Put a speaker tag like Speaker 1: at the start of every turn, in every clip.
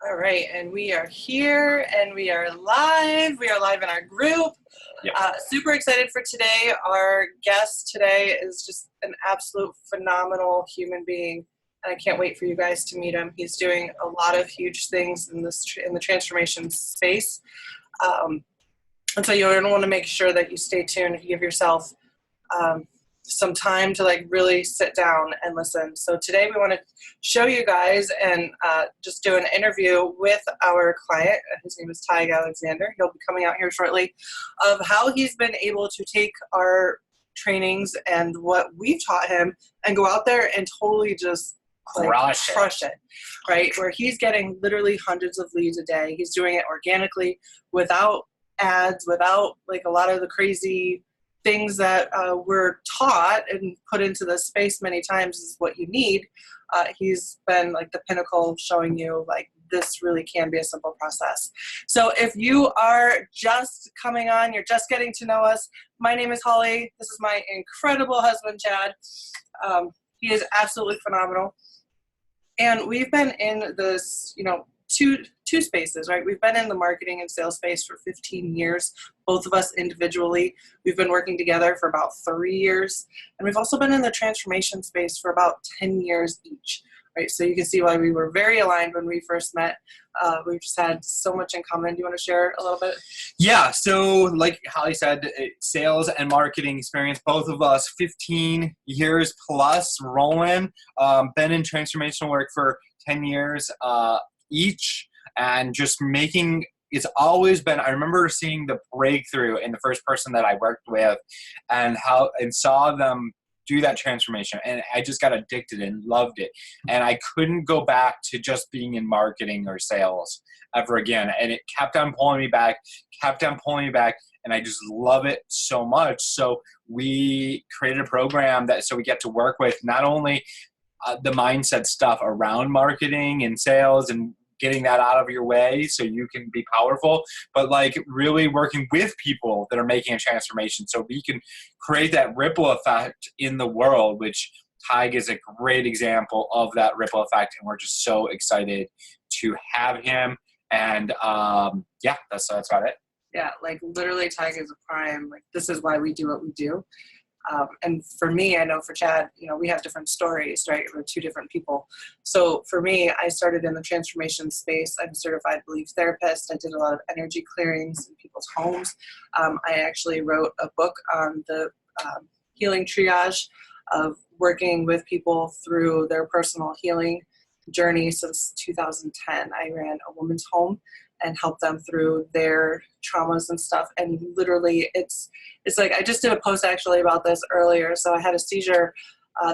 Speaker 1: All right, and we are here and we are live. We are live in our group.
Speaker 2: Yep.
Speaker 1: Super excited for today. Our guest today is just an absolute phenomenal human being, and I can't wait for you guys to meet him. He's doing a lot of huge things in the transformation space, and so you're going to want to make sure that you stay tuned. You give yourself some time to really sit down and listen. So today we want to show you guys and just do an interview with our client. His name is Tig Alexander. He'll be coming out here shortly, of how he's been able to take our trainings and what we've taught him and go out there and totally just crush it, right? Where he's getting literally hundreds of leads a day. He's doing it organically, without ads, without a lot of the crazy things that we're taught and put into the space many times is what you need. He's been the pinnacle, showing you this really can be a simple process. So if you are just coming on, you're just getting to know us, my name is Holly. This is my incredible husband, Chad. He is absolutely phenomenal. And we've been in this, two spaces, right? We've been in the marketing and sales space for 15 years, both of us individually. We've been working together for about 3 years. And we've also been in the transformation space for about 10 years each, right? So you can see why we were very aligned when we first met. We've just had so much in common. Do you want to share a little bit?
Speaker 2: Yeah, so like Holly said, sales and marketing experience, both of us 15 years plus rolling. Been in transformational work for 10 years each. And just it's always been, I remember seeing the breakthrough in the first person that I worked with and saw them do that transformation. And I just got addicted and loved it. And I couldn't go back to just being in marketing or sales ever again. And it kept on pulling me back. And I just love it so much. So we created a program so we get to work with not only the mindset stuff around marketing and sales and getting that out of your way so you can be powerful, but really working with people that are making a transformation so we can create that ripple effect in the world, which Tig is a great example of that ripple effect. And we're just so excited to have him. And that's about it.
Speaker 1: Yeah, literally Tig is a prime. This is why we do what we do. And for me, I know for Chad, we have different stories, right? We're two different people. So for me, I started in the transformation space. I'm a certified belief therapist. I did a lot of energy clearings in people's homes. I actually wrote a book on the healing triage of working with people through their personal healing journey since 2010. I ran a woman's home and help them through their traumas and stuff. And literally it's I just did a post actually about this earlier. So I had a seizure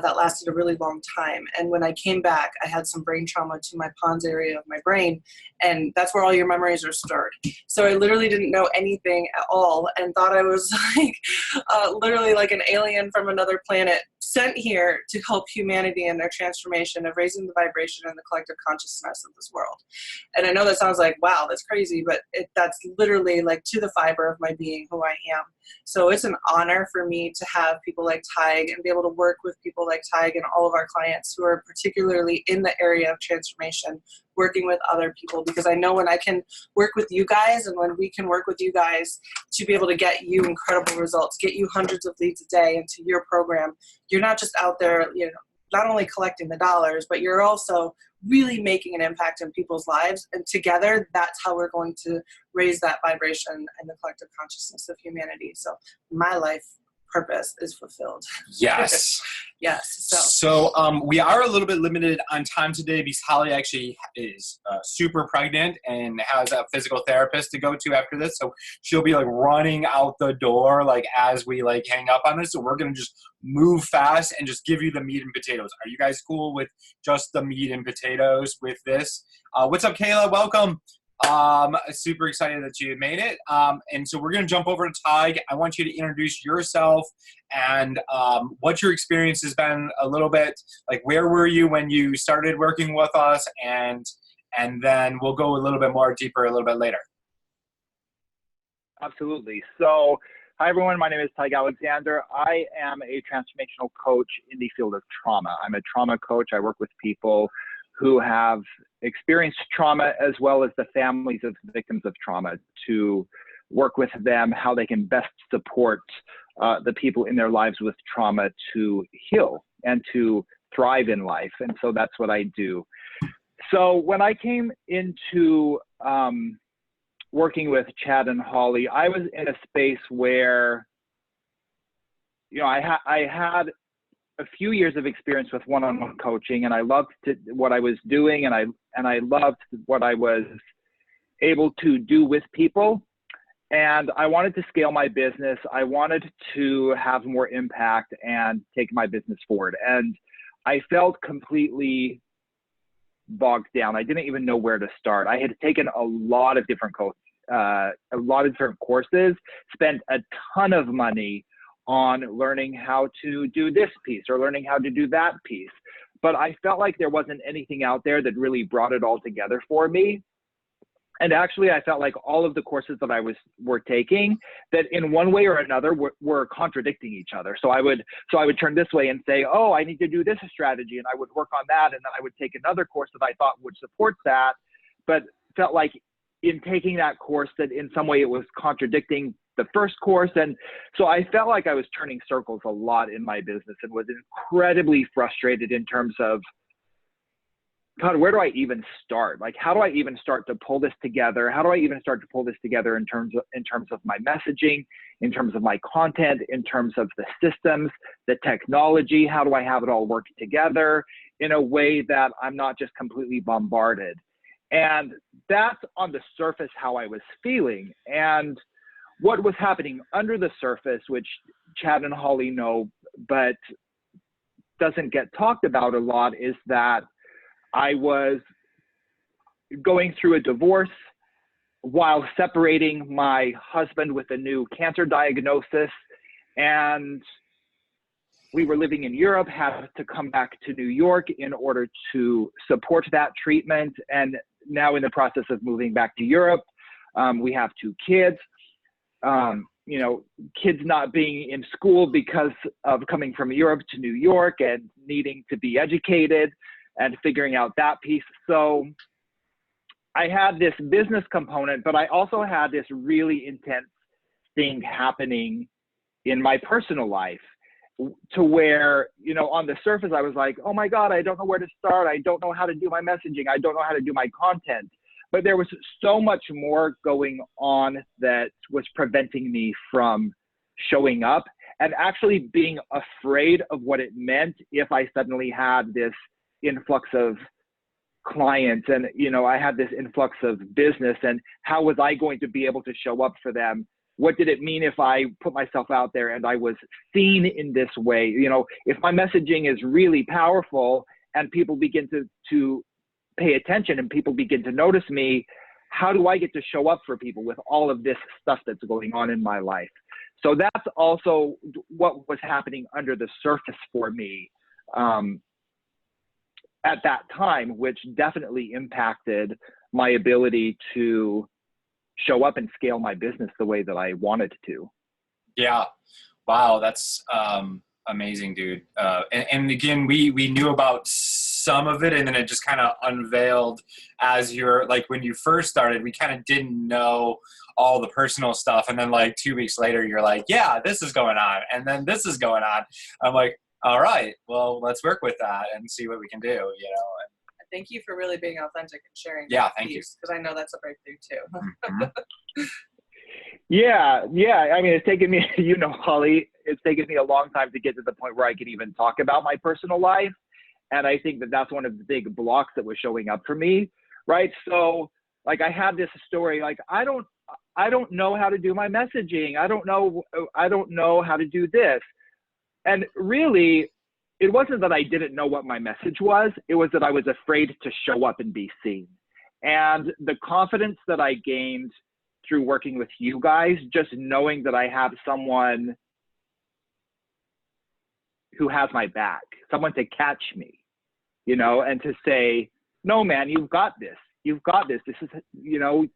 Speaker 1: that lasted a really long time. And when I came back, I had some brain trauma to my pons area of my brain. And that's where all your memories are stored. So I literally didn't know anything at all and thought I was literally an alien from another planet sent here to help humanity in their transformation of raising the vibration and the collective consciousness of this world. And I know that sounds wow, that's crazy, but that's literally to the fiber of my being, who I am. So it's an honor for me to have people like Tig and be able to work with people like Tig and all of our clients who are particularly in the area of transformation, working with other people, because I know when I can work with you guys and when we can work with you guys to be able to get you incredible results, get you hundreds of leads a day into your program, you're not just out there, not only collecting the dollars, but you're also really making an impact in people's lives. And together, that's how we're going to raise that vibration and the collective consciousness of humanity. So my life purpose is fulfilled.
Speaker 2: Yes.
Speaker 1: Yes.
Speaker 2: So we are a little bit limited on time today because Holly actually is super pregnant and has a physical therapist to go to after this. So she'll be running out the door as we hang up on this. So we're going to just move fast and just give you the meat and potatoes. Are you guys cool with just the meat and potatoes with this? What's up, Kayla? Welcome. Super excited that you made it. And so we're going to jump over to Tig. I want you to introduce yourself and what your experience has been a little bit. Where were you when you started working with us? And then we'll go a little bit more deeper a little bit later.
Speaker 3: Absolutely. So hi, everyone. My name is Tig Alexander. I am a transformational coach in the field of trauma. I'm a trauma coach. I work with people who have experienced trauma, as well as the families of victims of trauma, to work with them how they can best support the people in their lives with trauma to heal and to thrive in life. And so that's what I do. So when I came into working with Chad and Holly, I was in a space where, you know, I had a few years of experience with one-on-one coaching, and I loved what I was doing, and I loved what I was able to do with people. And I wanted to scale my business. I wanted to have more impact and take my business forward. And I felt completely bogged down. I didn't even know where to start. I had taken a lot of different courses, spent a ton of money on learning how to do this piece or learning how to do that piece. But I felt like there wasn't anything out there that really brought it all together for me. And actually, I felt like all of the courses that were taking, that in one way or another were contradicting each other. So I would turn this way and say, oh, I need to do this strategy, and I would work on that, and then I would take another course that I thought would support that, but felt like in taking that course that in some way it was contradicting the first course. And so I felt like I was turning circles a lot in my business and was incredibly frustrated in terms of, God, where do I even start? Like, how do I even start to pull this together? How do I even start to pull this together in terms of my messaging, in terms of my content, in terms of the systems, the technology? How do I have it all work together in a way that I'm not just completely bombarded? And that's on the surface how I was feeling. And what was happening under the surface, which Chad and Holly know, but doesn't get talked about a lot, is that I was going through a divorce while separating my husband with a new cancer diagnosis. And we were living in Europe, had to come back to New York in order to support that treatment. And now in the process of moving back to Europe, we have 2 kids. You know, kids not being in school because of coming from Europe to New York and needing to be educated and figuring out that piece. So I had this business component, but I also had this really intense thing happening in my personal life, to where, you know, on the surface, I was like, oh my God, I don't know where to start. I don't know how to do my messaging. I don't know how to do my content. But there was so much more going on that was preventing me from showing up and actually being afraid of what it meant if I suddenly had this influx of clients and, you know, I had this influx of business, and how was I going to be able to show up for them? What did it mean if I put myself out there and I was seen in this way? You know, if my messaging is really powerful and people begin to pay attention and people begin to notice me, how do I get to show up for people with all of this stuff that's going on in my life? So that's also what was happening under the surface for me at that time, which definitely impacted my ability to show up and scale my business the way that I wanted to.
Speaker 2: Yeah. Wow. That's amazing, dude. And again, we knew about some of it, and then it just kind of unveiled as you're like, when you first started, we kind of didn't know all the personal stuff. And then like 2 weeks later, you're like, yeah, this is going on. And then this is going on. I'm like, all right, well, let's work with that and see what we can do, you know.
Speaker 1: Thank you for really being authentic and sharing.
Speaker 2: Yeah, thank you.
Speaker 1: Because I know that's a breakthrough too.
Speaker 2: Mm-hmm.
Speaker 3: Yeah. I mean, it's taken me, you know, Holly, it's taken me a long time to get to the point where I can even talk about my personal life. And I think that that's one of the big blocks that was showing up for me, right? So like I had this story, like, I don't know how to do my messaging. I don't know how to do this. And really, it wasn't that I didn't know what my message was. It was that I was afraid to show up and be seen. And the confidence that I gained through working with you guys, just knowing that I have someone who has my back, someone to catch me, you know, and to say, no, man, you've got this. You've got this. This is, you know,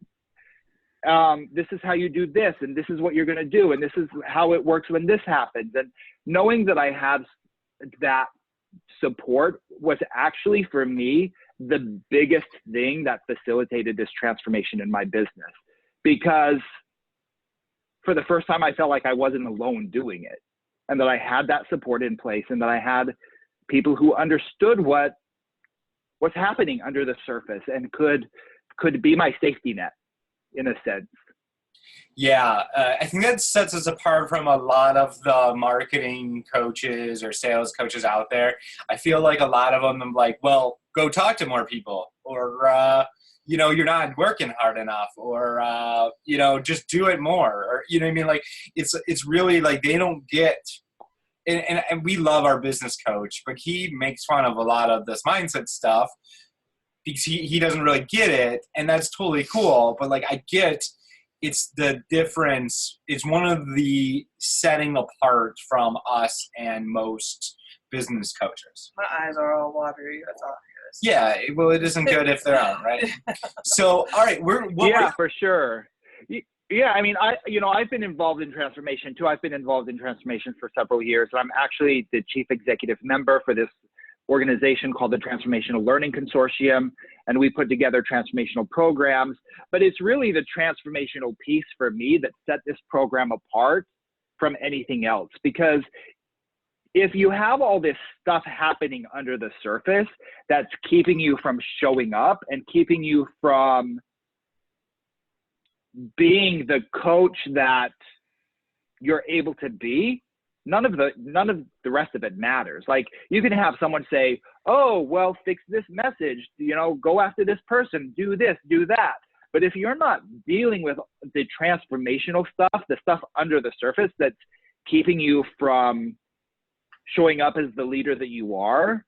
Speaker 3: this is how you do this, and this is what you're going to do, and this is how it works when this happens. And knowing that I had that support was actually, for me, the biggest thing that facilitated this transformation in my business, because for the first time, I felt like I wasn't alone doing it, and that I had that support in place, and that I had people who understood what's happening under the surface and could be my safety net in a sense.
Speaker 2: Yeah, I think that sets us apart from a lot of the marketing coaches or sales coaches out there. I feel like a lot of them are like, well, go talk to more people, or, you're not working hard enough, or, just do it more, or, you know what I mean? Like, it's really like they don't get, and we love our business coach, but he makes fun of a lot of this mindset stuff because he doesn't really get it, and that's totally cool. But like, I get it's the difference. It's one of the setting apart from us and most business coaches.
Speaker 1: My eyes are all watery. That's all it is.
Speaker 2: Yeah, well, it isn't good if they're on, right? So, all right,
Speaker 3: for sure. Yeah, I mean, I've been involved in transformation too. I've been involved in transformation for several years. I'm actually the chief executive member for this organization called the Transformational Learning Consortium, and we put together transformational programs. But it's really the transformational piece for me that set this program apart from anything else. Because if you have all this stuff happening under the surface that's keeping you from showing up and keeping you from being the coach that you're able to be, none of the rest of it matters. Like, you can have someone say, oh, well, fix this message, go after this person, do this, do that. But if you're not dealing with the transformational stuff, the stuff under the surface that's keeping you from showing up as the leader that you are,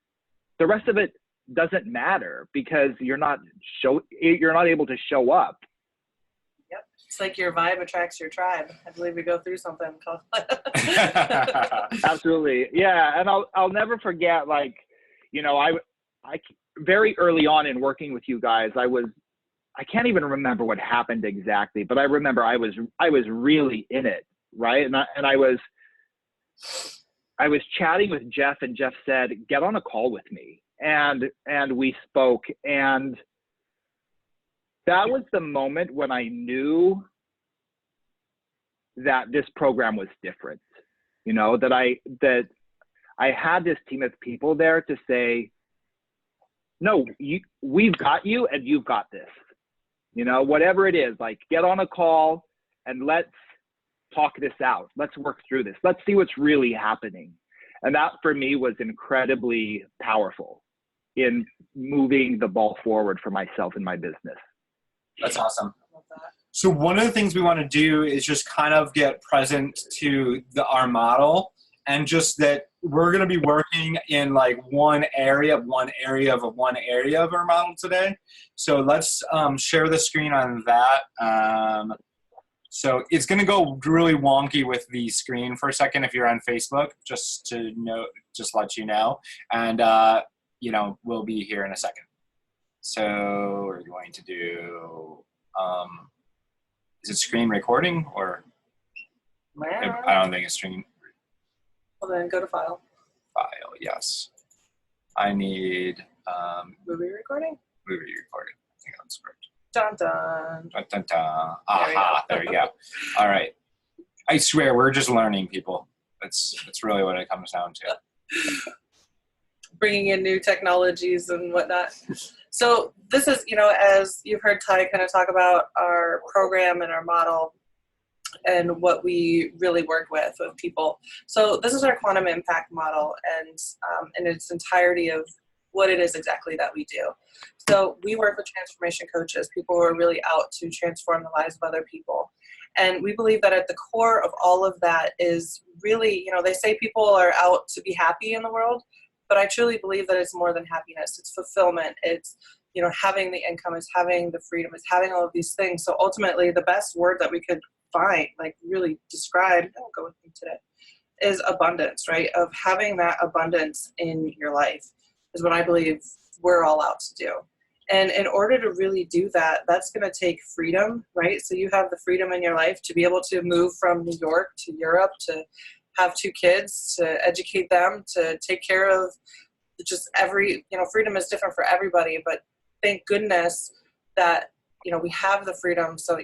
Speaker 3: the rest of it doesn't matter, because you're not able to show up.
Speaker 1: Yep. It's like your vibe attracts your tribe. I believe we go through something called
Speaker 3: Absolutely. Yeah. And I'll never forget, like, I very early on in working with you guys, I can't even remember what happened exactly, but I remember I was really in it. Right. And I was chatting with Jeff, and Jeff said, get on a call with me. And we spoke, and that was the moment when I knew that this program was different, that I had this team of people there to say, no, we've got you, and you've got this, whatever it is, like, get on a call and let's talk this out. Let's work through this. Let's see what's really happening. And that for me was incredibly powerful in moving the ball forward for myself and my business.
Speaker 2: That's awesome. So one of the things we want to do is just kind of get present to our model, and just that we're going to be working in like one area of our model today. So let's share the screen on that. So it's going to go really wonky with the screen for a second if you're on Facebook, just let you know. And, we'll be here in a second. So we're going to do, is it screen recording or? I don't think it's screen.
Speaker 1: Well, then go to file.
Speaker 2: File, yes. I need
Speaker 1: Movie recording?
Speaker 2: movie recording. I think that's correct.
Speaker 1: Dun dun.
Speaker 2: Dun, dun, dun. Aha, there you go. All right. I swear, we're just learning, people. That's really what it comes down to.
Speaker 1: Bringing in new technologies and whatnot. So this is, as you've heard Ty kind of talk about our program and our model and what we really work with people. So this is our quantum impact model, and in its entirety of what it is exactly that we do. So we work with transformation coaches, people who are really out to transform the lives of other people. And we believe that at the core of all of that is really, they say people are out to be happy in the world, but I truly believe that it's more than happiness. It's fulfillment. It's, having the income, it's having the freedom, it's having all of these things. So ultimately the best word that we could find, like really describe, I'll go with me today, is abundance, right? Of having that abundance in your life is what I believe we're all out to do. And in order to really do that, that's going to take freedom, right? So you have the freedom in your life to be able to move from New York to Europe, to have 2 kids, to educate them, to take care of just every, freedom is different for everybody, but thank goodness that, we have the freedom. So,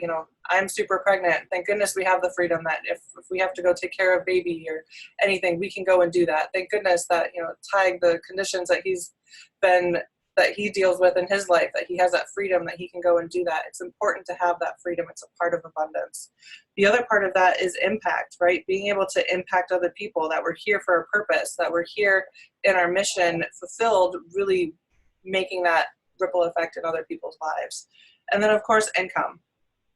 Speaker 1: I'm super pregnant. Thank goodness we have the freedom that if we have to go take care of baby or anything, we can go and do that. Thank goodness that, Tig, the conditions that he deals with in his life, that he has that freedom that he can go and do that. It's important to have that freedom. It's a part of abundance. The other part of that is impact, right? Being able to impact other people, that we're here for a purpose, that we're here in our mission fulfilled, really making that ripple effect in other people's lives. And then, of course, income,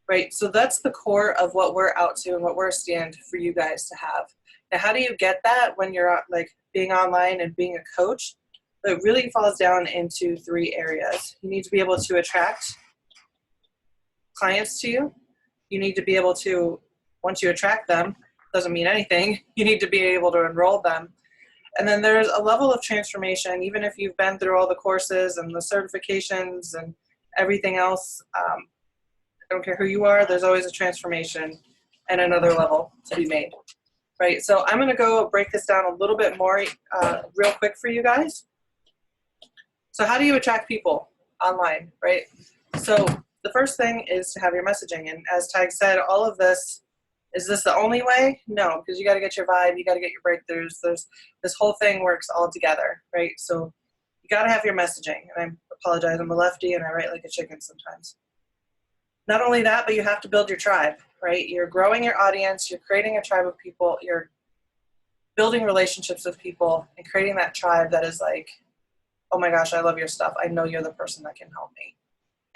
Speaker 1: right? So that's the core of what we're out to and what we're stand for you guys to have. Now, how do you get that when you're like being online and being a coach? It really falls down into 3 areas. You need to be able to attract clients to you. You need to be able to, once you attract them, doesn't mean anything, you need to be able to enroll them. And then there's a level of transformation, even if you've been through all the courses and the certifications and everything else. I don't care who you are, there's always a transformation and another level to be made, right? So I'm going to go break this down a little bit more real quick for you guys. So how do you attract people online, right? So the first thing is to have your messaging. And as Tig said, all of this, is this the only way? No, because you got to get your vibe, you got to get your breakthroughs. This whole thing works all together, right? So you got to have your messaging. And I apologize, I'm a lefty and I write like a chicken sometimes. Not only that, but you have to build your tribe, right? You're growing your audience, you're creating a tribe of people, you're building relationships with people and creating that tribe that is like, oh my gosh, I love your stuff. I know you're the person that can help me.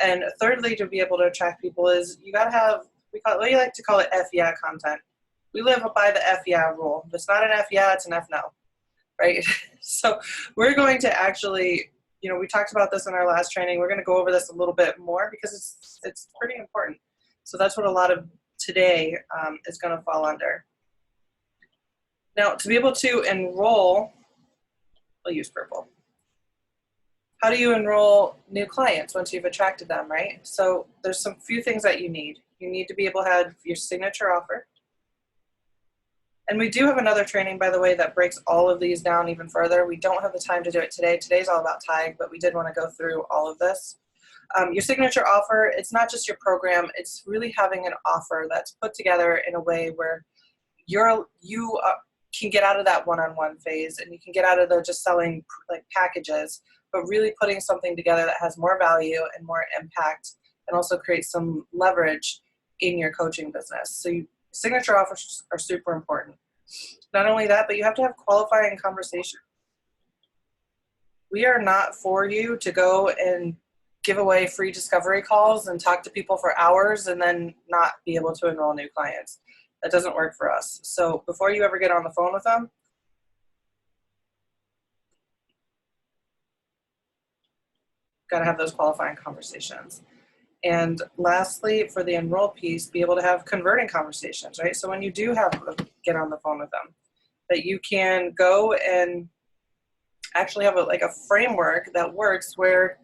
Speaker 1: And thirdly, to be able to attract people is you got to have, we like to call it F yeah content. We live by the F yeah rule. If it's not an F yeah, it's an F no, right? So we're going to actually, we talked about this in our last training. We're going to go over this a little bit more because it's pretty important. So that's what a lot of today is going to fall under. Now, to be able to enroll, I'll use purple. How do you enroll new clients once you've attracted them, right? So there's some few things that you need. You need to be able to have your signature offer. And we do have another training, by the way, that breaks all of these down even further. We don't have the time to do it today. Today's all about Tig, but we did want to go through all of this. Your signature offer, it's not just your program, it's really having an offer that's put together in a way where you can get out of that one-on-one phase and you can get out of the just selling like packages, but really putting something together that has more value and more impact and also create some leverage in your coaching business. So signature offers are super important. Not only that, but you have to have qualifying conversation. We are not for you to go and give away free discovery calls and talk to people for hours and then not be able to enroll new clients. That doesn't work for us. So before you ever get on the phone with them, got to have those qualifying conversations. And lastly, for the enroll piece, be able to have converting conversations, right? So when you do get on the phone with them, that you can go and actually have a framework that works where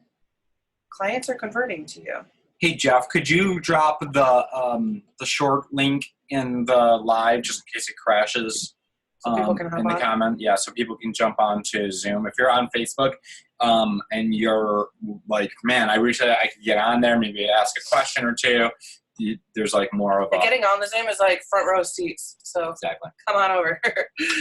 Speaker 1: clients are converting to you.
Speaker 2: Hey Jeff, could you drop the short link in the live just in case it crashes
Speaker 1: so people can
Speaker 2: in the comment? Yeah, so people can jump on to Zoom. If you're on Facebook and you're like, man, I wish I could get on there, maybe ask a question or two. There's like more of
Speaker 1: getting on the Zoom is like front row seats. So
Speaker 2: exactly.
Speaker 1: Come on over.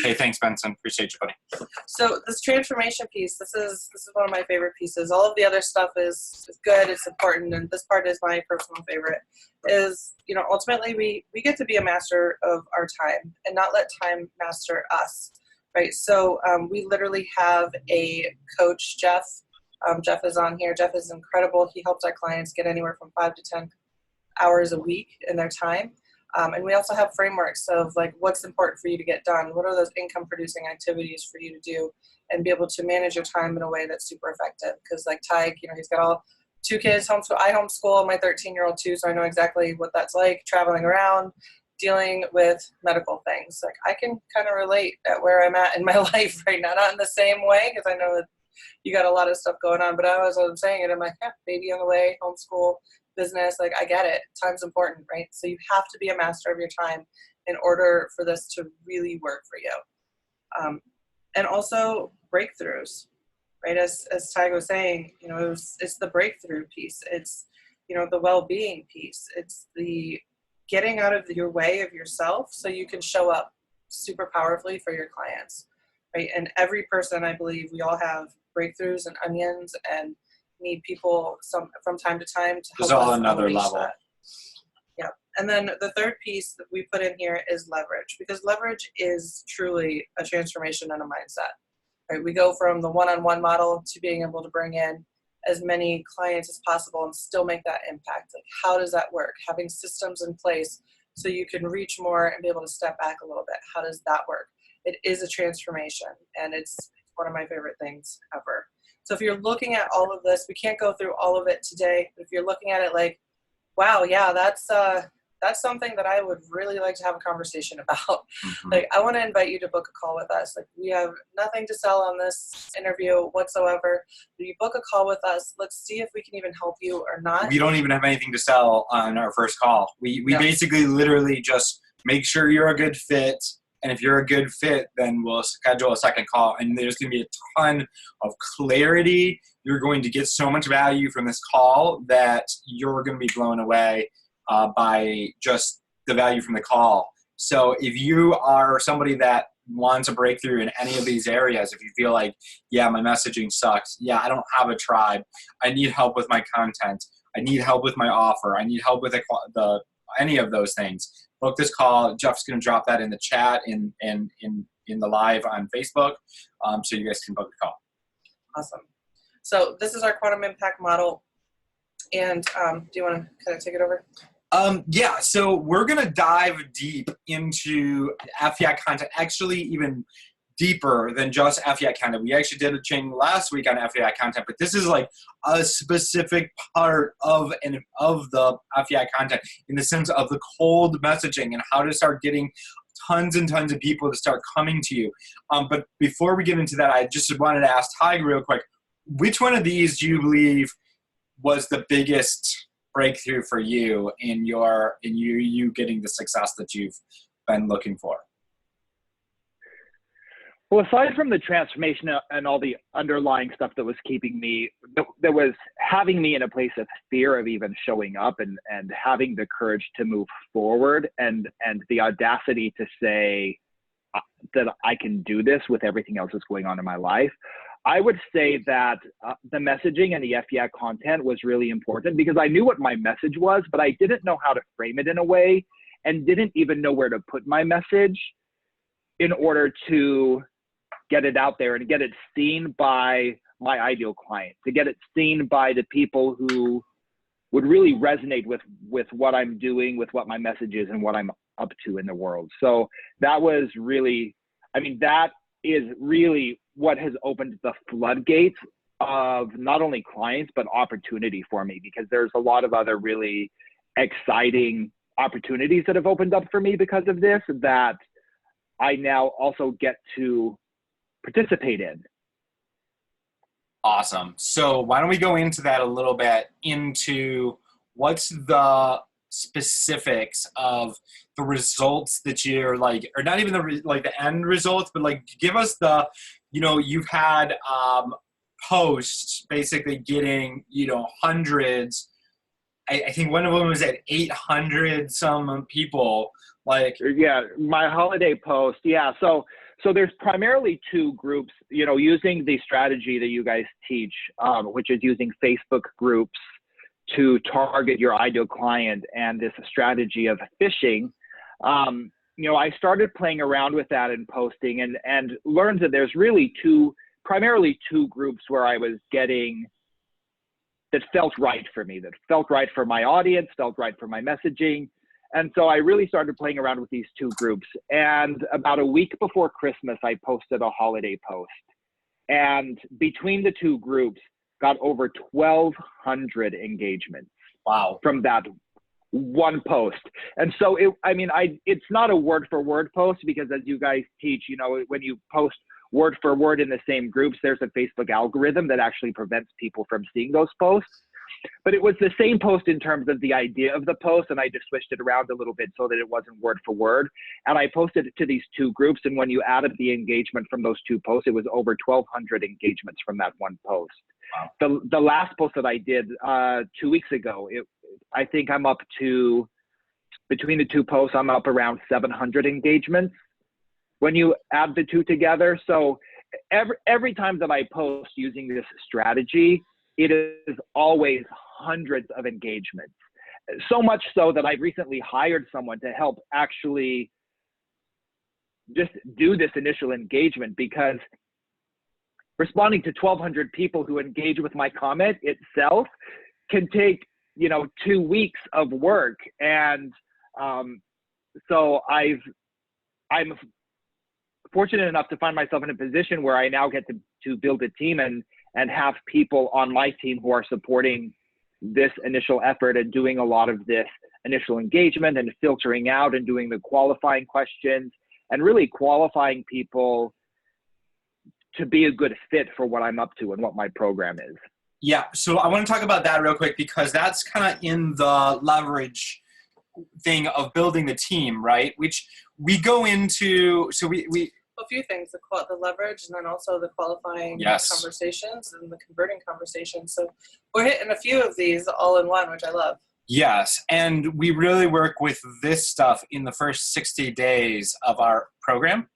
Speaker 2: Hey, thanks, Benson. Appreciate you, buddy.
Speaker 1: So this transformation piece, this is one of my favorite pieces. All of the other stuff is good, it's important, and this part is my personal favorite. Is, ultimately we get to be a master of our time and not let time master us, right? So we literally have a coach, Jeff. Jeff is on here. Jeff is incredible. He helps our clients get anywhere from 5 to 10 hours a week in their time. And we also have frameworks of like what's important for you to get done. What are those income producing activities for you to do and be able to manage your time in a way that's super effective. Because like Tig, he's got all 2 kids homeschool. I homeschool my 13-year-old too, so I know exactly what that's like, traveling around, dealing with medical things. Like I can kind of relate at where I'm at in my life right now, not in the same way because I know that you got a lot of stuff going on, but as I'm saying it, I'm like, baby on the way, homeschool, business, like I get it. Time's important, right? So you have to be a master of your time in order for this to really work for you. And also breakthroughs. right? As Ty was saying, you know, it's the breakthrough piece. It's, you know, the well-being piece. It's the getting out of your way of yourself so you can show up super powerfully for your clients, right? And every person, I believe, we all have breakthroughs and onions and need people from time to time to help
Speaker 2: There's all
Speaker 1: us
Speaker 2: another
Speaker 1: unleash
Speaker 2: level.
Speaker 1: that. Yeah. And then the third piece that we put in here is leverage, because leverage is truly a transformation and a mindset, right? We go from the one-on-one model to being able to bring in as many clients as possible and still make that impact. Like, how does that work? Having systems in place so you can reach more and be able to step back a little bit. How does that work? It is a transformation, and it's one of my favorite things ever. So if you're looking at all of this, we can't go through all of it today, but if you're looking at it like, wow, yeah, that's something that I would really like to have a conversation about.
Speaker 2: Mm-hmm.
Speaker 1: Like, I want to invite you to book a call with us. Like, we have nothing to sell on this interview whatsoever. You book a call with us. Let's see if we can even help you or not.
Speaker 2: We don't even have anything to sell on our first call. We basically literally just make sure you're a good fit. And if you're a good fit, then we'll schedule a second call. And there's going to be a ton of clarity. You're going to get so much value from this call that you're going to be blown away by just the value from the call. So if you are somebody that wants a breakthrough in any of these areas, if you feel like, yeah, my messaging sucks. Yeah, I don't have a tribe. I need help with my content. I need help with my offer. I need help with any of those things. Book this call. Jeff's going to drop that in the chat in the live on Facebook, so you guys can book the call.
Speaker 1: Awesome. So this is our quantum impact model. And do you want to kind of take it over?
Speaker 2: Yeah, so we're going to dive deep into FEI content, actually even deeper than just FEI content. We actually did a training last week on FEI content, but this is like a specific part of the FEI content in the sense of the cold messaging and how to start getting tons and tons of people to start coming to you. But before we get into that, I just wanted to ask Ty real quick, which one of these do you believe was the biggest breakthrough for you in you getting the success that you've been looking for?
Speaker 3: Well, aside from the transformation and all the underlying stuff that was keeping me, that was having me in a place of fear of even showing up and having the courage to move forward and the audacity to say that I can do this with everything else that's going on in my life, I would say that the messaging and the FEI content was really important because I knew what my message was, but I didn't know how to frame it in a way and didn't even know where to put my message in order to get it out there and get it seen by my ideal client, to get it seen by the people who would really resonate with what I'm doing, with what my message is and what I'm up to in the world. So that was really, that is really what has opened the floodgates of not only clients, but opportunity for me, because there's a lot of other really exciting opportunities that have opened up for me because of this that I now also get to participate in.
Speaker 2: Awesome. So why don't we go into that a little bit, into what's the specifics of the results that you're like, or not even the end results, but like give us the, you've had posts basically getting, hundreds. I think one of them was at 800 some people.
Speaker 3: Yeah, my holiday post. Yeah. So there's primarily two groups, using the strategy that you guys teach, which is using Facebook groups to target your ideal client and this strategy of phishing. I started playing around with that and posting and learned that there's really primarily two groups where I was getting that felt right for me, that felt right for my audience, felt right for my messaging. And so I really started playing around with these two groups. And about a week before Christmas, I posted a holiday post. And between the two groups, got over 1,200 engagements.
Speaker 2: Wow.
Speaker 3: From that one post. And so it's not a word for word post, because as you guys teach, when you post word for word in the same groups, there's a Facebook algorithm that actually prevents people from seeing those posts. but it was the same post in terms of the idea of the post, and I just switched it around a little bit so that it wasn't word for word. And I posted it to these two groups, and when you added the engagement from those two posts, it was over 1,200 engagements from that one post. Wow. The last post that I did 2 weeks ago, I think I'm up to, between the two posts, I'm up around 700 engagements when you add the two together. So every time that I post using this strategy, it is always hundreds of engagements. So much so that I've recently hired someone to help actually just do this initial engagement, because responding to 1,200 people who engage with my comment itself can take, 2 weeks of work. And so I'm fortunate enough to find myself in a position where I now get to build a team and have people on my team who are supporting this initial effort and doing a lot of this initial engagement and filtering out and doing the qualifying questions and really qualifying people to be a good fit for what I'm up to and what my program is.
Speaker 2: Yeah, so I want to talk about that real quick, because that's kind of in the leverage thing of building the team, right? Which we go into, so we
Speaker 1: a few things, the leverage, and then also the qualifying conversations and the converting conversations. So we're hitting a few of these all in one, which I love.
Speaker 2: Yes, and we really work with this stuff in the first 60 days of our program.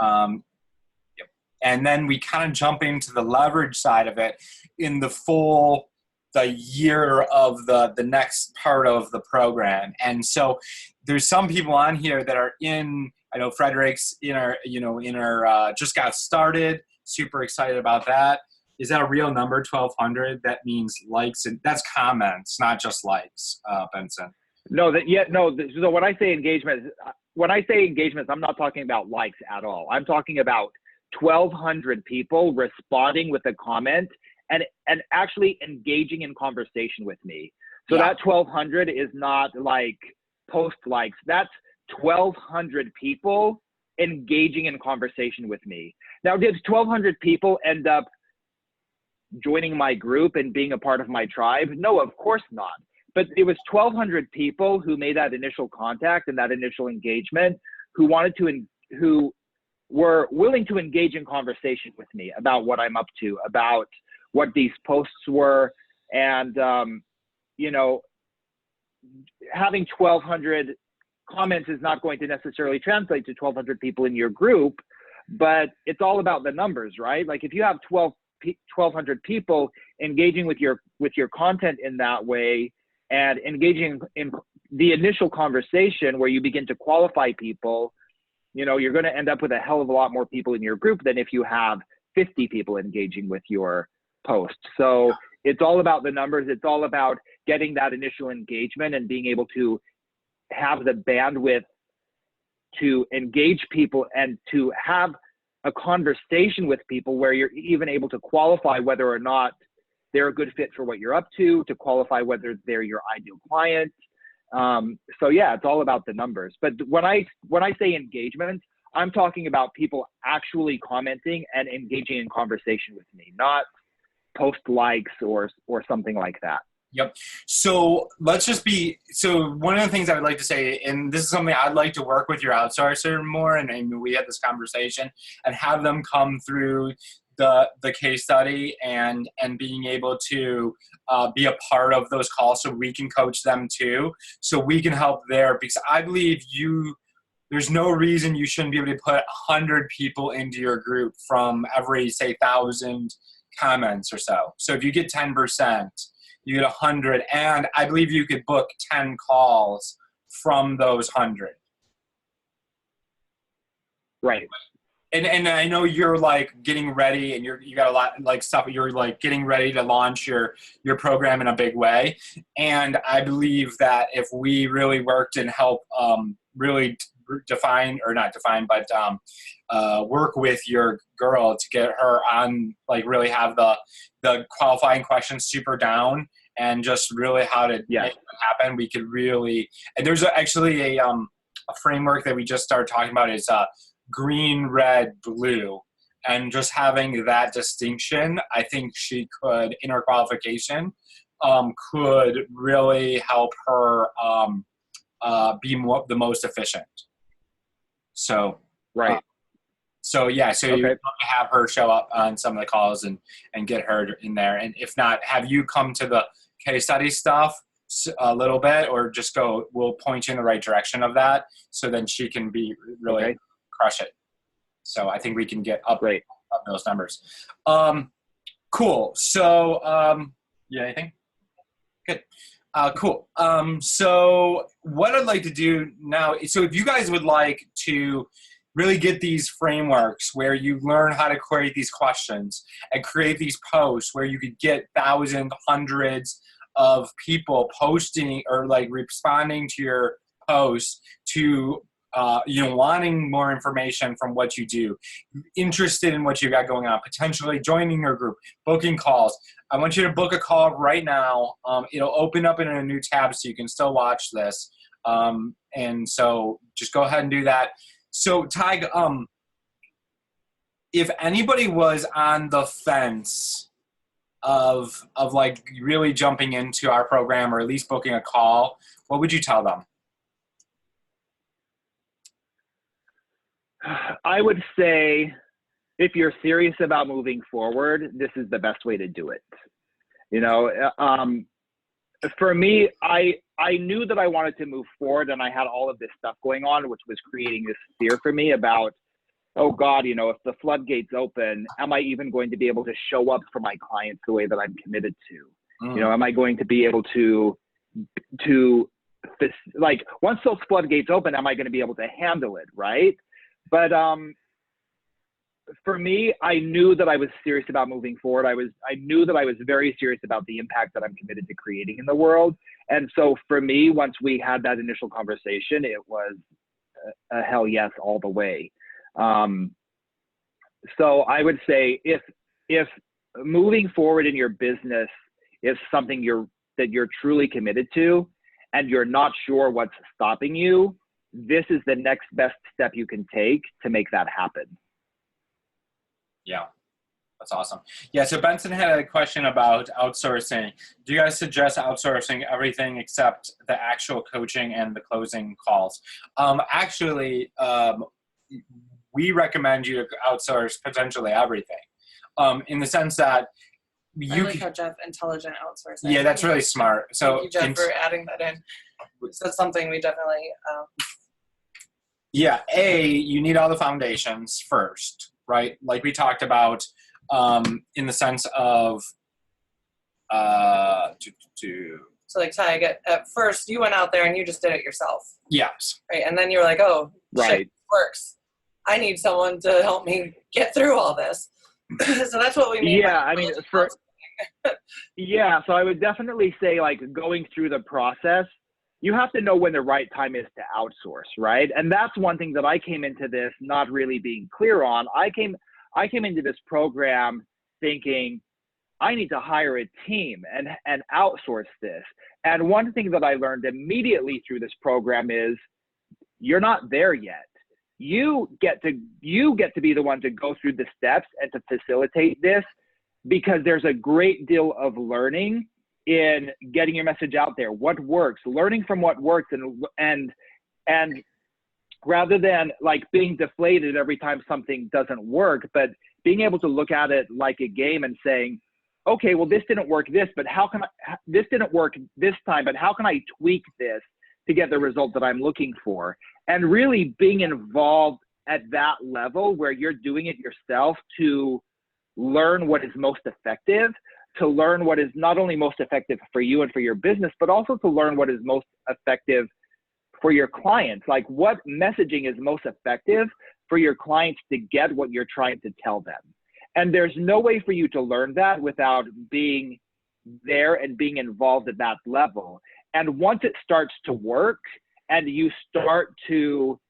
Speaker 2: And then we kind of jump into the leverage side of it in the year of the next part of the program. And so there's some people on here that are I know Frederick's in our just got started, super excited about that. Is that a real number, 1,200? That means likes, and that's comments, not just likes, Benson.
Speaker 3: No. So when I say engagements, I'm not talking about likes at all. I'm talking about 1,200 people responding with a comment and actually engaging in conversation with me. So that 1,200 is not like post likes. That's 1,200 people engaging in conversation with me. Now, did 1,200 people end up joining my group and being a part of my tribe? No, of course not. But it was 1,200 people who made that initial contact and that initial engagement, who were willing to engage in conversation with me about what I'm up to, about what these posts were. And, having 1,200 comments is not going to necessarily translate to 1,200 people in your group, but it's all about the numbers, right? Like if you have 1,200 people engaging with your content in that way and engaging in the initial conversation where you begin to qualify people, you're going to end up with a hell of a lot more people in your group than if you have 50 people engaging with your post. So it's all about the numbers. It's all about getting that initial engagement and being able to have the bandwidth to engage people and to have a conversation with people where you're even able to qualify whether or not they're a good fit for what you're up to qualify whether they're your ideal client. So yeah, it's all about the numbers. But when I say engagement, I'm talking about people actually commenting and engaging in conversation with me, not post likes or something like that.
Speaker 2: Yep. So one of the things I would like to say, and this is something I'd like to work with your outsourcer more, and we had this conversation, and have them come through the case study and being able to be a part of those calls so we can coach them too, so we can help there, because I believe there's no reason you shouldn't be able to put 100 people into your group from every, say, 1,000 comments or so. So if you get 10%, you get 100, and I believe you could book 10 calls from those 100.
Speaker 3: Right.
Speaker 2: And I know you're like getting ready, and you got a lot like stuff. You're like getting ready to launch your program in a big way, and I believe that if we really worked and help really define, or not define, but work with your girl to get her on, like really have the qualifying questions super down, and just really how to make it happen. We could really, and there's actually a framework that we just started talking about is green, red, blue, and just having that distinction, I think she could, in her qualification, could really help her be the most efficient. So,
Speaker 3: Right.
Speaker 2: so you
Speaker 3: Okay.
Speaker 2: have her show up on some of the calls and get her in there. And if not, have you come to the case study stuff a little bit, or just we'll point you in the right direction of that, so then she can be really crush it. So I think we can get up those numbers. Cool. So, anything? Good. Cool. So what I'd like to do now, so if you guys would like to really get these frameworks where you learn how to create these questions and create these posts where you could get thousands, hundreds of people posting or like responding to your posts to wanting more information from what you do, interested in what you got going on, potentially joining your group, booking calls. I want you to book a call right now. It'll open up in a new tab so you can still watch this. And so just go ahead and do that. So Tig, if anybody was on the fence of like really jumping into our program or at least booking a call, what would you tell them?
Speaker 3: I would say, if you're serious about moving forward, this is the best way to do it. For me, I knew that I wanted to move forward, and I had all of this stuff going on, which was creating this fear for me about, oh God, if the floodgates open, am I even going to be able to show up for my clients the way that I'm committed to? Am I going to be able to like, once those floodgates open, am I going to be able to handle it, right? But for me, I knew that I was serious about moving forward. I knew that I was very serious about the impact that I'm committed to creating in the world. And so for me, once we had that initial conversation, it was a hell yes all the way. So I would say, if moving forward in your business is something that you're truly committed to, and you're not sure what's stopping you, this is the next best step you can take to make that happen.
Speaker 2: Yeah, that's awesome. Yeah, so Benson had a question about outsourcing. Do you guys suggest outsourcing everything except the actual coaching and the closing calls? Actually, we recommend you outsource potentially everything, in the sense that
Speaker 1: I like how Jeff intelligent outsourcing.
Speaker 2: Yeah, that's really smart. So
Speaker 1: thank you, Jeff, for adding that in. So that's something we definitely.
Speaker 2: Yeah, you need all the foundations first, right? Like we talked about, in the sense of
Speaker 1: So like Tig, at first you went out there and you just did it yourself.
Speaker 2: Yes.
Speaker 1: Right, and then you're like, oh,
Speaker 3: right,
Speaker 1: shit, it works. I need someone to help me get through all this. So that's what we mean.
Speaker 3: Yeah, I mean, so I would definitely say, like, going through the process, you have to know when the right time is to outsource, right? And that's one thing that I came into this not really being clear on. I came into this program thinking, I need to hire a team and outsource this. And one thing that I learned immediately through this program is, you're not there yet. You get to be the one to go through the steps and to facilitate this, because there's a great deal of learning in getting your message out there, what works, learning from what works, and rather than like being deflated every time something doesn't work, but being able to look at it like a game and saying, okay, well, this didn't work this didn't work this time, but how can I tweak this to get the result that I'm looking for? And really being involved at that level where you're doing it yourself to learn what is most effective, to learn what is not only most effective for you and for your business, but also to learn what is most effective for your clients. Like, what messaging is most effective for your clients to get what you're trying to tell them. And there's no way for you to learn that without being there and being involved at that level. And once it starts to work and you start to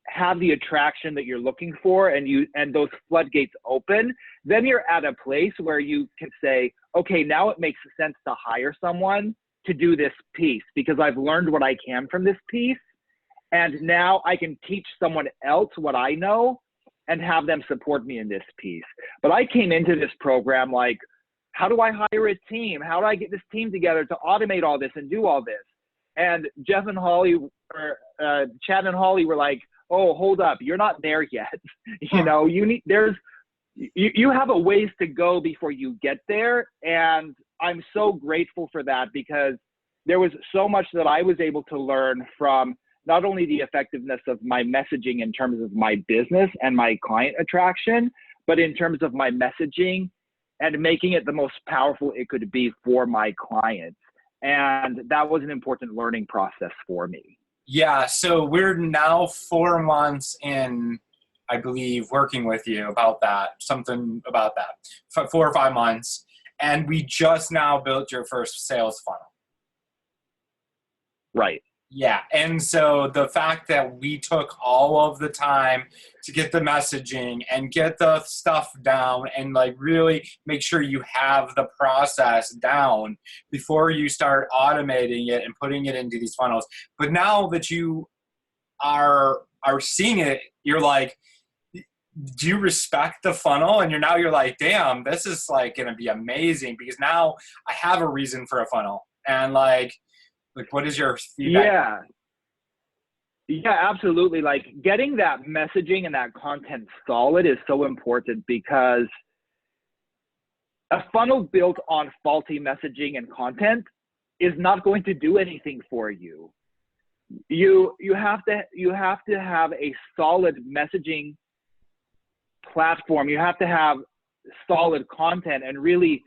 Speaker 3: have the attraction that you're looking for, and those floodgates open, then you're at a place where you can say, okay, now it makes sense to hire someone to do this piece because I've learned what I can from this piece. And now I can teach someone else what I know and have them support me in this piece. But I came into this program like, how do I hire a team? How do I get this team together to automate all this and do all this? And Jeff and Holly, or Chad and Holly were like, oh, hold up, you're not there yet. You know, you have a ways to go before you get there. And I'm so grateful for that, because there was so much that I was able to learn from not only the effectiveness of my messaging in terms of my business and my client attraction, but in terms of my messaging and making it the most powerful it could be for my clients. And that was an important learning process for me.
Speaker 2: Yeah, so we're now 4 months in, I believe, working with you about that, something about that, 4 or 5 months. And we just now built your first sales funnel.
Speaker 3: Right.
Speaker 2: Yeah, and so the fact that we took all of the time to get the messaging and get the stuff down and like really make sure you have the process down before you start automating it and putting it into these funnels. But now that you are seeing it, you're like, do you respect the funnel? And you're like, damn, this is like going to be amazing, because now I have a reason for a funnel. And like, what is your feedback?
Speaker 3: Yeah, absolutely. Like, getting that messaging and that content solid is so important, because a funnel built on faulty messaging and content is not going to do anything for you. You have to have a solid messaging platform. You have to have solid content and really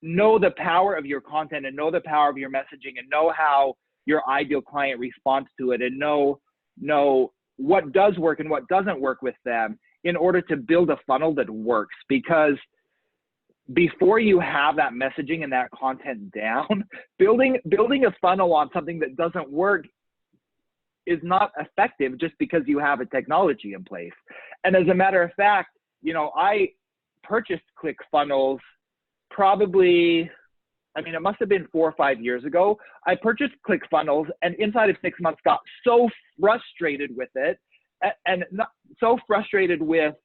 Speaker 3: know the power of your content and know the power of your messaging and know how your ideal client responds to it, and know what does work and what doesn't work with them in order to build a funnel that works. Because before you have that messaging and that content down, building a funnel on something that doesn't work is not effective just because you have a technology in place. And as a matter of fact, you know, I purchased ClickFunnels probably, I mean, it must have been 4 or 5 years ago. I purchased ClickFunnels, and inside of 6 months got so frustrated with it, and so frustrated with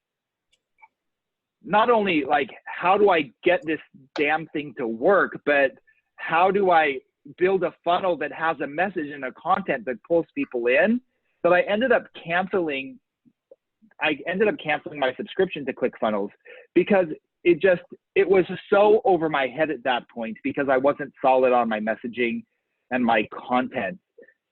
Speaker 3: not only like, how do I get this damn thing to work, but how do I build a funnel that has a message and a content that pulls people in, that I ended up canceling my subscription to ClickFunnels, because it was so over my head at that point, because I wasn't solid on my messaging and my content.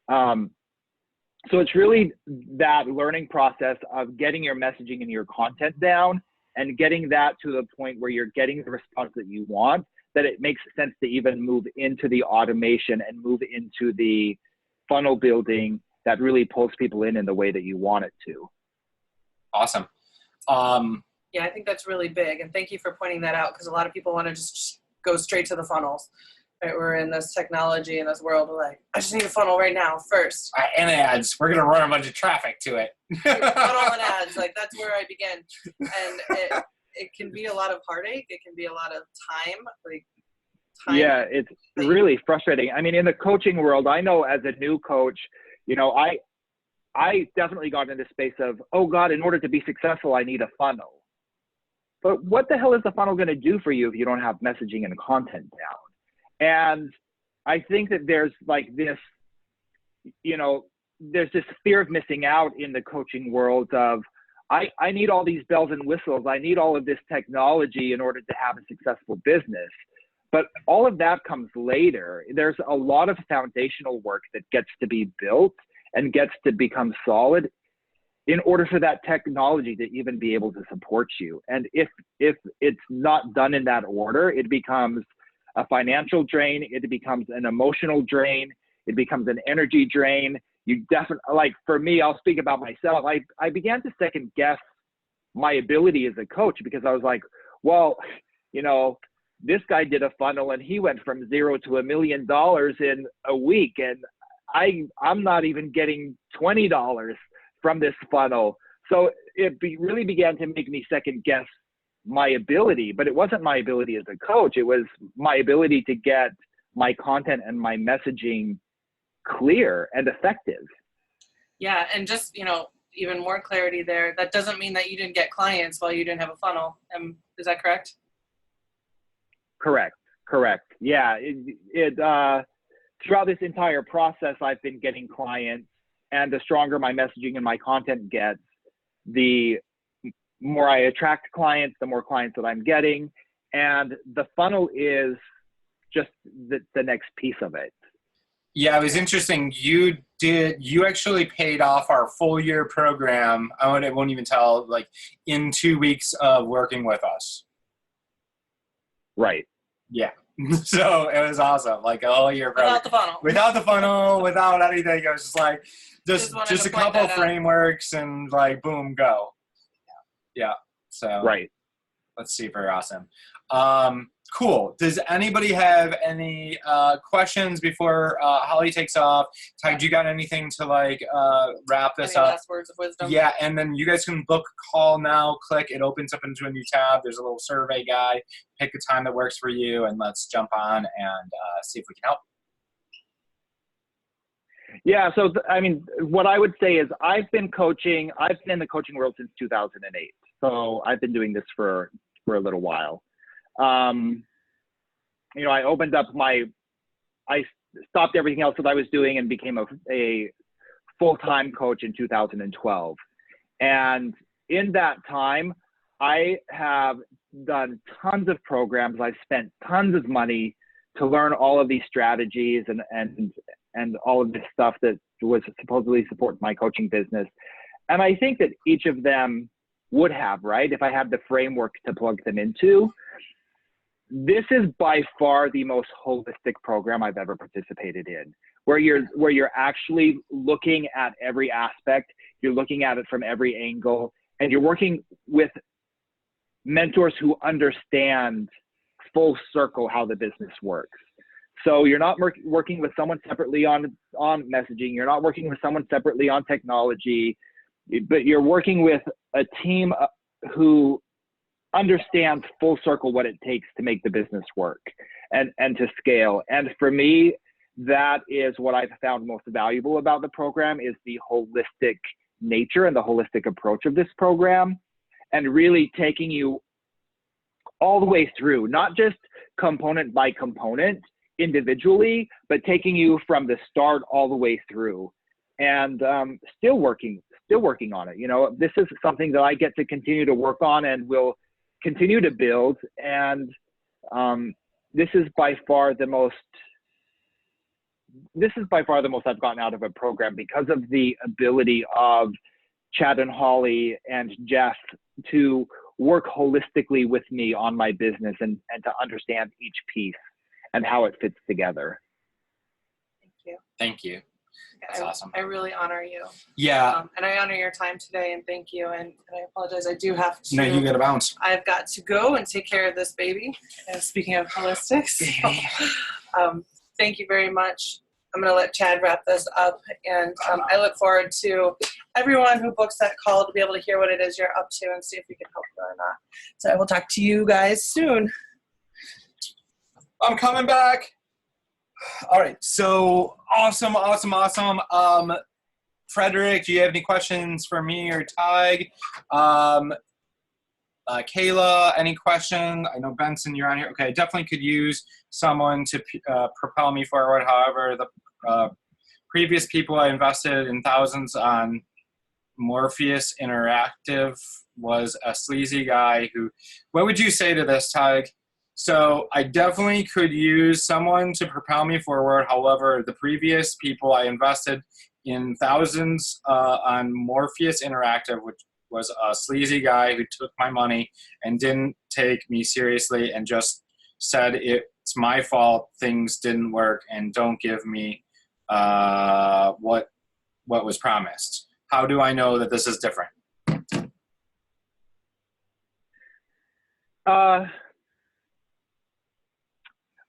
Speaker 3: So it's really that learning process of getting your messaging and your content down and getting that to the point where you're getting the response that you want, that it makes sense to even move into the automation and move into the funnel building that really pulls people in the way that you want it to.
Speaker 2: Awesome.
Speaker 1: Yeah, I think that's really big. And thank you for pointing that out, because a lot of people want to just go straight to the funnels. Right? We're in this technology in this world, we're like, I just need a funnel right now first.
Speaker 2: And ads. We're going to run a bunch of traffic to it.
Speaker 1: Funnel and ads. Like, that's where I begin. And it can be a lot of heartache. It can be a lot of time.
Speaker 3: Yeah, it's really frustrating. I mean, in the coaching world, I know as a new coach, you know, I definitely got into the space of, oh God, in order to be successful, I need a funnel. But what the hell is the funnel going to do for you if you don't have messaging and content down? And I think that there's like this, you know, there's this fear of missing out in the coaching world of, I need all these bells and whistles. I need all of this technology in order to have a successful business. But all of that comes later. There's a lot of foundational work that gets to be built and gets to become solid in order for that technology to even be able to support you. And if it's not done in that order, it becomes a financial drain, it becomes an emotional drain, it becomes an energy drain. You definitely, like for me, I'll speak about myself. I began to second guess my ability as a coach, because I was like, well, you know, this guy did a funnel and he went from 0 to $1 million in a week. And I'm not even getting $20 from this funnel. So it really began to make me second guess my ability, but it wasn't my ability as a coach. It was my ability to get my content and my messaging clear and effective.
Speaker 1: Yeah. And just, you know, even more clarity there. That doesn't mean that you didn't get clients while you didn't have a funnel. Is that correct?
Speaker 3: Correct. Yeah. Throughout this entire process, I've been getting clients, and the stronger my messaging and my content gets, the more I attract clients, the more clients that I'm getting. And the funnel is just the next piece of it.
Speaker 2: Yeah, it was interesting. You actually paid off our full year program. I won't even tell, like, in 2 weeks of working with us.
Speaker 3: Right.
Speaker 2: Yeah. So it was awesome. Like a whole year program.
Speaker 1: Without the funnel.
Speaker 2: Without anything. It was just like, just
Speaker 1: wanted
Speaker 2: a
Speaker 1: to point
Speaker 2: couple
Speaker 1: that out.
Speaker 2: frameworks and like, boom, go. Yeah. So
Speaker 3: Right.
Speaker 2: that's super awesome. Cool. Does anybody have any questions before Holly takes off? Ty, do you got anything to like wrap this
Speaker 1: Any
Speaker 2: up?
Speaker 1: last words of wisdom?
Speaker 2: Yeah, and then you guys can book a call now. Click. It opens up into a new tab. There's a little survey guy. Pick a time that works for you, and let's jump on and see if we can help.
Speaker 3: Yeah. So, I mean, what I would say is I've been in the coaching world since 2008. So I've been doing this for a little while. You know, I stopped everything else that I was doing and became a full-time coach in 2012. And in that time, I have done tons of programs. I've spent tons of money to learn all of these strategies and all of this stuff that was supposedly support my coaching business. And I think that each of them would have, right, if I had the framework to plug them into. This is by far the most holistic program I've ever participated in, where you're actually looking at every aspect, you're looking at it from every angle, and you're working with mentors who understand full circle how the business works. So you're not working with someone separately on messaging, you're not working with someone separately on technology, but you're working with a team who understands full circle what it takes to make the business work and to scale. And for me, that is what I've found most valuable about the program, is the holistic nature and the holistic approach of this program, and really taking you all the way through, not just component by component individually, but taking you from the start all the way through. And still working on it. You know, this is something that I get to continue to work on and will continue to build. And this is by far the most I've gotten out of a program, because of the ability of Chad and Holly and Jeff to work holistically with me on my business and to understand each piece and how it fits together.
Speaker 1: Thank you.
Speaker 2: Thank you. That's awesome.
Speaker 1: I really honor you.
Speaker 2: Yeah.
Speaker 1: And I honor your time today, and thank you. And I apologize. I do have to.
Speaker 2: No, you gotta bounce.
Speaker 1: I've got to go and take care of this baby. And speaking of holistics, thank you very much. I'm going to let Chad wrap this up, and I look forward to everyone who books that call to be able to hear what it is you're up to and see if we can help you or not. So I will talk to you guys soon.
Speaker 2: I'm coming back. All right, so awesome. Frederick, do you have any questions for me or Tig? Kayla, any question? I know Benson, you're on here. Okay, I definitely could use someone to propel me forward. However, the previous people I invested in thousands on Morpheus Interactive was a sleazy guy who, what would you say to this, Tig? So I definitely could use someone to propel me forward. However, the previous people I invested in thousands on Morpheus Interactive, which was a sleazy guy who took my money and didn't take me seriously and just said it's my fault, things didn't work, and don't give me what was promised. How do I know that this is different?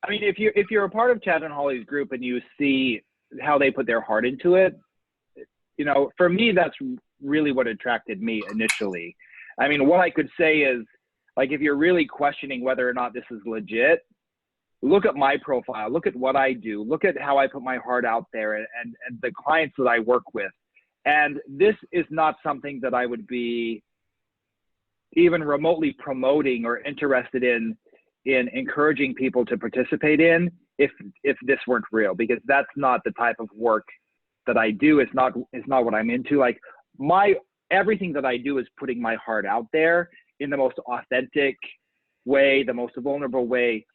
Speaker 3: I mean, if you're a part of Chad and Holly's group and you see how they put their heart into it, you know, for me, that's really what attracted me initially. I mean, what I could say is, like, if you're really questioning whether or not this is legit, look at my profile, look at what I do, look at how I put my heart out there and the clients that I work with. And this is not something that I would be even remotely promoting or interested in in encouraging people to participate in if this weren't real, because that's not the type of work that I do. It's not what I'm into. Like everything that I do is putting my heart out there in the most authentic way, the most vulnerable way.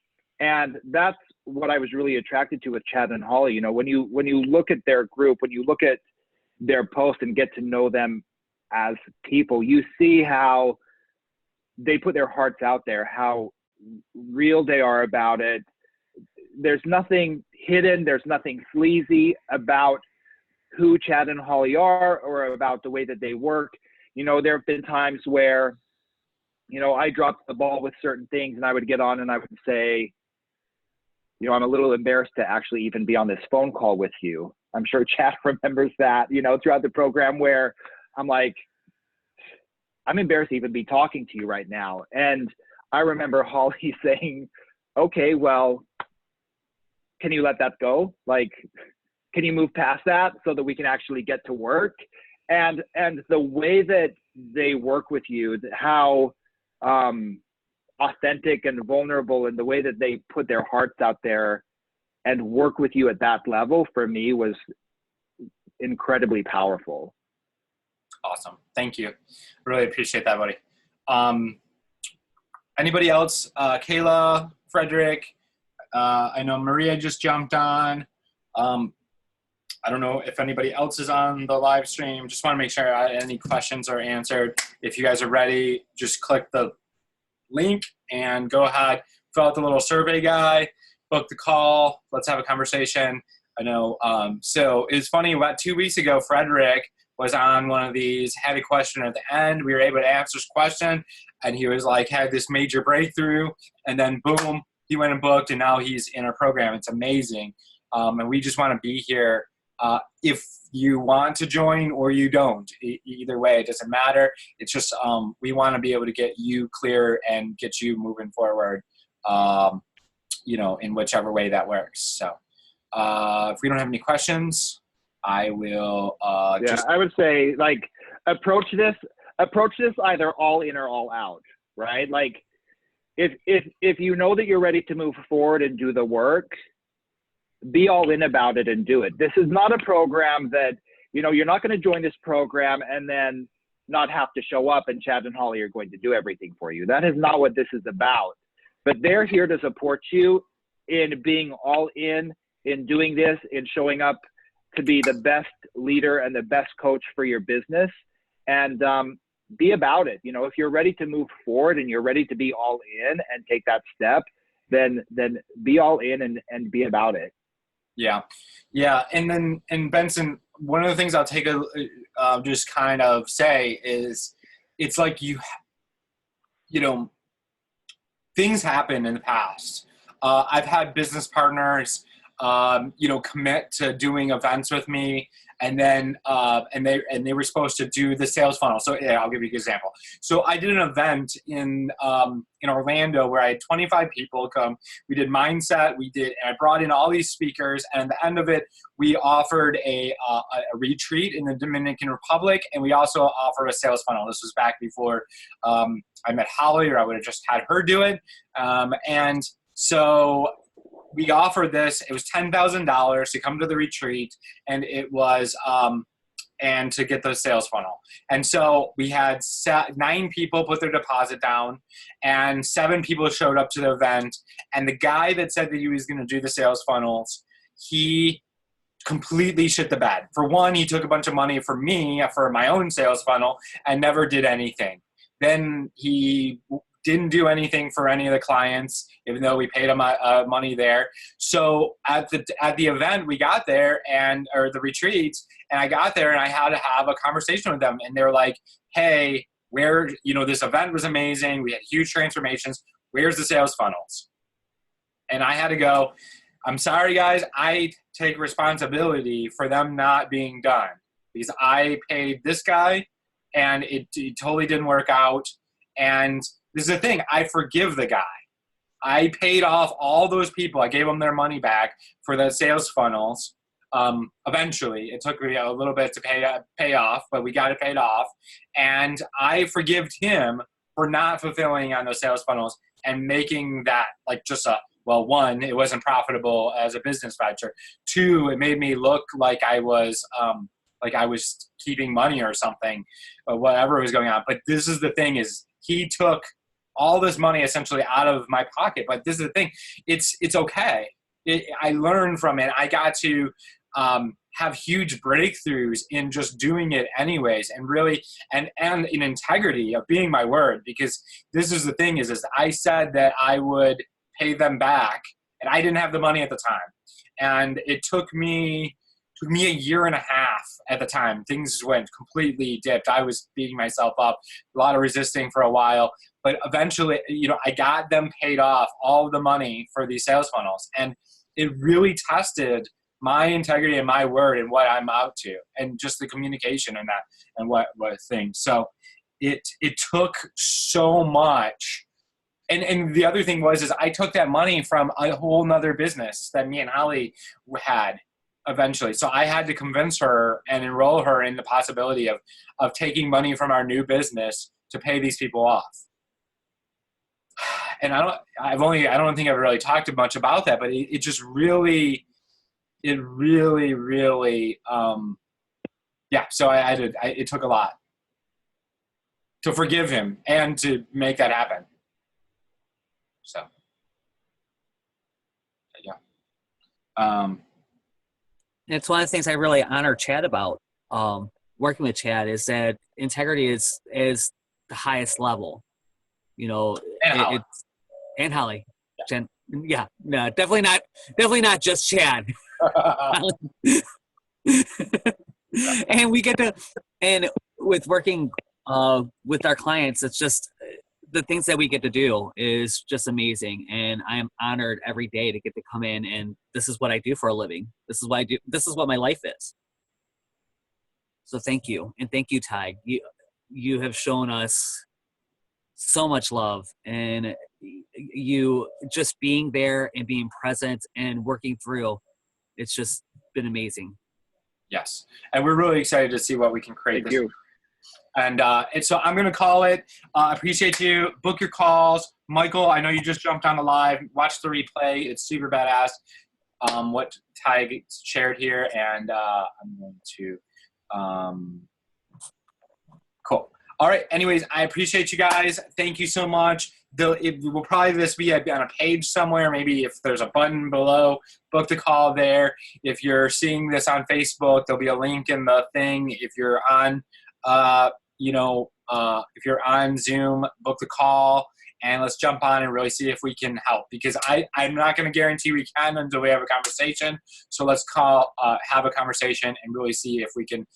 Speaker 3: And that's what I was really attracted to with Chad and Holly. You know, when you look at their group, when you look at their post and get to know them as people, you see how they put their hearts out there, how real they are about it. There's nothing hidden. There's nothing sleazy about who Chad and Holly are or about the way that they work. You know, there have been times where, you know, I dropped the ball with certain things and I would get on and I would say, you know, I'm a little embarrassed to actually even be on this phone call with you. I'm sure Chad remembers that, you know, throughout the program, where I'm like, I'm embarrassed to even be talking to you right now. And I remember Holly saying, okay, well, can you let that go? Like, can you move past that so that we can actually get to work? And the way that they work with you, how authentic and vulnerable, and the way that they put their hearts out there and work with you at that level, for me, was incredibly powerful.
Speaker 2: Awesome. Thank you. Really appreciate that, buddy. Anybody else? Kayla, Frederick, I know Maria just jumped on. I don't know if anybody else is on the live stream. Just want to make sure any questions are answered. If you guys are ready, just click the link and go ahead, fill out the little survey guy, book the call. Let's have a conversation. I know. So it's funny, about 2 weeks ago, Frederick was on one of these, had a question at the end. We were able to answer his question, and he was like, had this major breakthrough, and then boom, he went and booked, and now he's in our program. It's amazing. And we just want to be here. If you want to join or you don't, either way, it doesn't matter. It's just we want to be able to get you clear and get you moving forward, you know, in whichever way that works. So if we don't have any questions, I will
Speaker 3: I would say, like, approach this either all in or all out, right? Like, if you know that you're ready to move forward and do the work, be all in about it and do it. This is not a program that, you know, you're not going to join this program and then not have to show up and Chad and Holly are going to do everything for you. That is not what this is about. But they're here to support you in being all in doing this, in showing up to be the best leader and the best coach for your business, and be about it. You know, if you're ready to move forward and you're ready to be all in and take that step, then be all in and be about it.
Speaker 2: Yeah. And Benson, one of the things I'll take just kind of say is, it's like you know, things happen in the past. I've had business partners, you know, commit to doing events with me, and then and they were supposed to do the sales funnel. So yeah, I'll give you an example. So I did an event in Orlando where I had 25 people come. We did mindset. And I brought in all these speakers, and at the end of it, we offered a retreat in the Dominican Republic, and we also offered a sales funnel. This was back before I met Holly, or I would have just had her do it. And so we offered this. It was $10,000 to come to the retreat, and it was and to get the sales funnel. And so we had 9 people put their deposit down, and 7 people showed up to the event. And the guy that said that he was going to do the sales funnels, he completely shit the bed. For one, he took a bunch of money from me for my own sales funnel and never did anything. Then he didn't do anything for any of the clients, even though we paid him money there. So at the event, we got there, or the retreat, and I got there and I had to have a conversation with them. And they were like, hey, this event was amazing. We had huge transformations. Where's the sales funnels? And I had to go, I'm sorry, guys. I take responsibility for them not being done, because I paid this guy and it totally didn't work out. And this is the thing, I forgive the guy. I paid off all those people. I gave them their money back for the sales funnels. Eventually, it took me a little bit to pay off, but we got it paid off. And I forgived him for not fulfilling on those sales funnels. and making that like just a, well, one, it wasn't profitable as a business venture. Two, it made me look like I was keeping money or something, or whatever was going on. But this is the thing, is he took all this money essentially out of my pocket. But this is the thing, it's okay. I learned from it. I got to have huge breakthroughs in just doing it anyways, and really, and in integrity of being my word. Because this is the thing, is I said that I would pay them back, and I didn't have the money at the time. And it took me a year and a half at the time. Things went completely dipped. I was beating myself up, a lot of resisting for a while. But eventually, I got them paid off all of the money for these sales funnels. And it really tested my integrity and my word and what I'm out to, and just the communication and that, and what things. So it took so much. And the other thing was I took that money from a whole nother business that me and Holly had eventually. So I had to convince her and enroll her in the possibility of taking money from our new business to pay these people off. And I don't think I've really talked much about that, but it just really, yeah. So it took a lot to forgive him and to make that happen. So, yeah.
Speaker 4: It's one of the things I really honor Chad about, working with Chad, is that integrity is the highest level. And Holly. Yeah. No, definitely not just Chad. And we get to, and with working with our clients, it's just the things that we get to do is just amazing. And I am honored every day to get to come in, and this is what I do for a living. This is what I do. This is what my life is. So thank you. And thank you, Ty. You have shown us so much love, and you just being there and being present and working through. It's just been amazing.
Speaker 2: Yes. And we're really excited to see what we can create.
Speaker 3: Thank you.
Speaker 2: And so I'm going to call it. Appreciate you. Book your calls. Michael, I know you just jumped on the live. Watch the replay. It's super badass what Ty shared here. And I'm going to cool. All right. Anyways, I appreciate you guys. Thank you so much. It will probably this be on a page somewhere. Maybe if there's a button below, book the call there. If you're seeing this on Facebook, there'll be a link in the thing. If you're on if you're on Zoom, book the call, and let's jump on and really see if we can help, because I'm not going to guarantee we can until we have a conversation. So let's have a conversation and really see if we can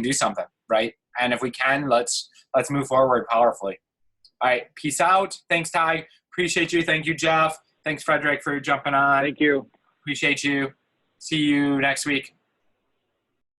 Speaker 2: do something, right? And if we can, let's move forward powerfully. All right. Peace out. Thanks, Ty. Appreciate you. Thank you, Jeff. Thanks, Frederick, for jumping on.
Speaker 3: Thank you.
Speaker 2: Appreciate you. See you next week.